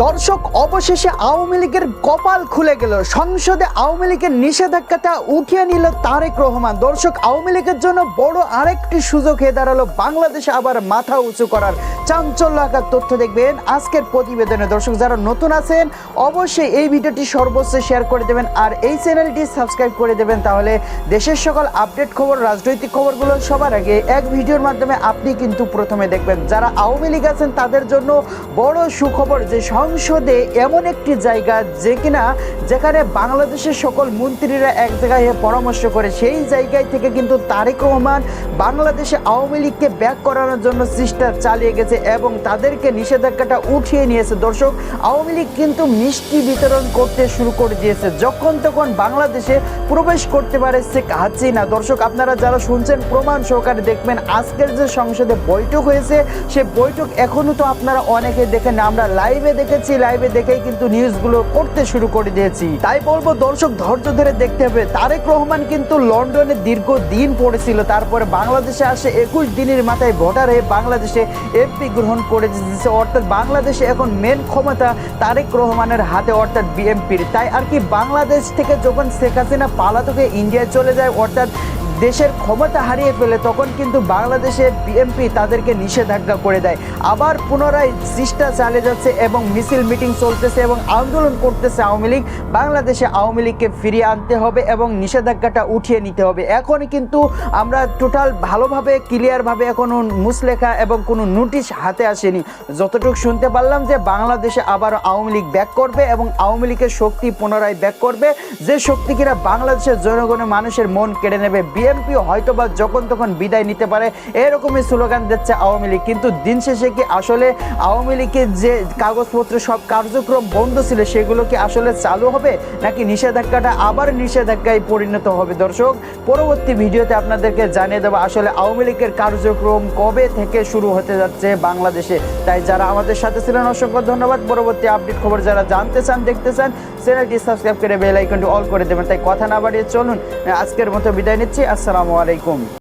দর্শক, অবশেষে আওয়ামী লীগের কপাল খুলে গেল। সংসদে আওয়ামী লীগের নিষেধাজ্ঞাটা উঠিয়ে নিল তারেক রহমান। দর্শক, আওয়ামী লীগের জন্য বড় আরেকটি সুযোগ হয়ে দাঁড়ালো বাংলাদেশে আবার মাথা উঁচু করার। চাঞ্চল্যকর তথ্য দেখবেন আজকের প্রতিবেদনে। দর্শক, যারা নতুন আছেন অবশ্যই এই ভিডিওটি সর্বোচ্চ শেয়ার করে দেবেন আর এই চ্যানেলটি সাবস্ক্রাইব করে দেবেন, তাহলে দেশের সকল আপডেট খবর, রাজনৈতিক খবরগুলো সবার আগে এক ভিডিওর মাধ্যমে আপনি কিন্তু প্রথমে দেখবেন। যারা আওয়ামী লীগ আছেন তাদের জন্য বড় সুখবর যে সংসদে এমন একটি জায়গা যেখানে বাংলাদেশের সকল মন্ত্রীরা এক জায়গায় পরামর্শ করে, সেই জায়গায় থেকে কিন্তু তারেক রহমান বাংলাদেশে আওয়ামী লীগকে ব্যাক করানোর জন্য চেষ্টা চালিয়ে গেছে এবং তাদেরকে নিষেধাজ্ঞাটা উঠিয়ে নিয়েছে। দর্শক, আওয়ামী লীগ কিন্তু মিষ্টি বিতরণ করতে শুরু করে দিয়েছে, যখন তখন বাংলাদেশে প্রবেশ করতে পারে শেখ হাসিনা। দর্শক, আপনারা যারা শুনছেন প্রমাণ সহকারে দেখবেন আজকের যে সংসদে বৈঠক হয়েছে, সে বৈঠক এখনো তো আপনারা অনেকে দেখেন, আমরা লাইভে দেখেছি, লাইভে দেখেই কিন্তু নিউজগুলো করতে শুরু করে দিয়েছি। তাই বলবো দর্শক, ধৈর্য ধরে দেখতে হবে। তারেক রহমান কিন্তু লন্ডনে দীর্ঘদিন পড়েছিল, তারপরে বাংলাদেশে আসে 21 দিনের মাথায় ভোটার হয়ে বাংলাদেশে এমপি গ্রহণ করে দিয়েছে। অর্থাৎ বাংলাদেশে এখন মেন ক্ষমতা তারেক রহমানের হাতে, অর্থাৎ বিএনপির। তাই আর কি বাংলাদেশ থেকে যখন শেখ হাসিনা পালাতকে ইন্ডিয়ায় চলে যায়, অর্থাৎ দেশের ক্ষমতা হারিয়ে ফেলে, তখন কিন্তু বাংলাদেশের বিএনপি তাদেরকে নিষেধাজ্ঞা করে দেয়। আবার পুনরায় চেষ্টা চালিয়ে যাচ্ছে এবং মিছিল মিটিং চলতেছে এবং আন্দোলন করতেছে আওয়ামী লীগ। বাংলাদেশে আওয়ামী লীগকে ফিরিয়ে আনতে হবে এবং নিষেধাজ্ঞাটা উঠিয়ে নিতে হবে। এখন কিন্তু আমরা টোটাল ভালোভাবে ক্লিয়ারভাবে এখনও মুসলেখা এবং কোনো নোটিশ হাতে আসেনি। যতটুকু শুনতে পারলাম যে বাংলাদেশে আবার আওয়ামী লীগ ব্যাক করবে এবং আওয়ামী লীগের শক্তি পুনরায় ব্যাক করবে, যে শক্তি কিনা বাংলাদেশের জনগণের মানুষের মন কেড়ে নেবে। বিএনপি হয়তোবা যখন তখন বিদায় নিতে পারে, এরকমই স্লোগান দিচ্ছে আওয়ামী লীগ। কিন্তু দিন শেষে কি আসলে আওয়ামী লীগের যে কাগজপত্র সব কার্যক্রম বন্ধ ছিল সেগুলো কি আসলে চালু হবে, নাকি নিষেধাজ্ঞাটা আবার নিষেধাজ্ঞায় পরিণত হবে? দর্শক, পরবর্তী ভিডিওতে আপনাদেরকে জানিয়ে দেবো আসলে আওয়ামী লীগের কার্যক্রম কবে থেকে শুরু হতে যাচ্ছে বাংলাদেশে। তাই যারা আমাদের সাথে ছিলেন অসংখ্য ধন্যবাদ। পরবর্তী আপডেট খবর যারা জানতে চান, দেখতে চান, চ্যানেলটি সাবস্ক্রাইব করে বেল আইকনটি অল করে দেবেন। তাই কথা না বাড়িয়ে চলুন আজকের মতো বিদায় নিচ্ছি। আসসালামু আলাইকুম।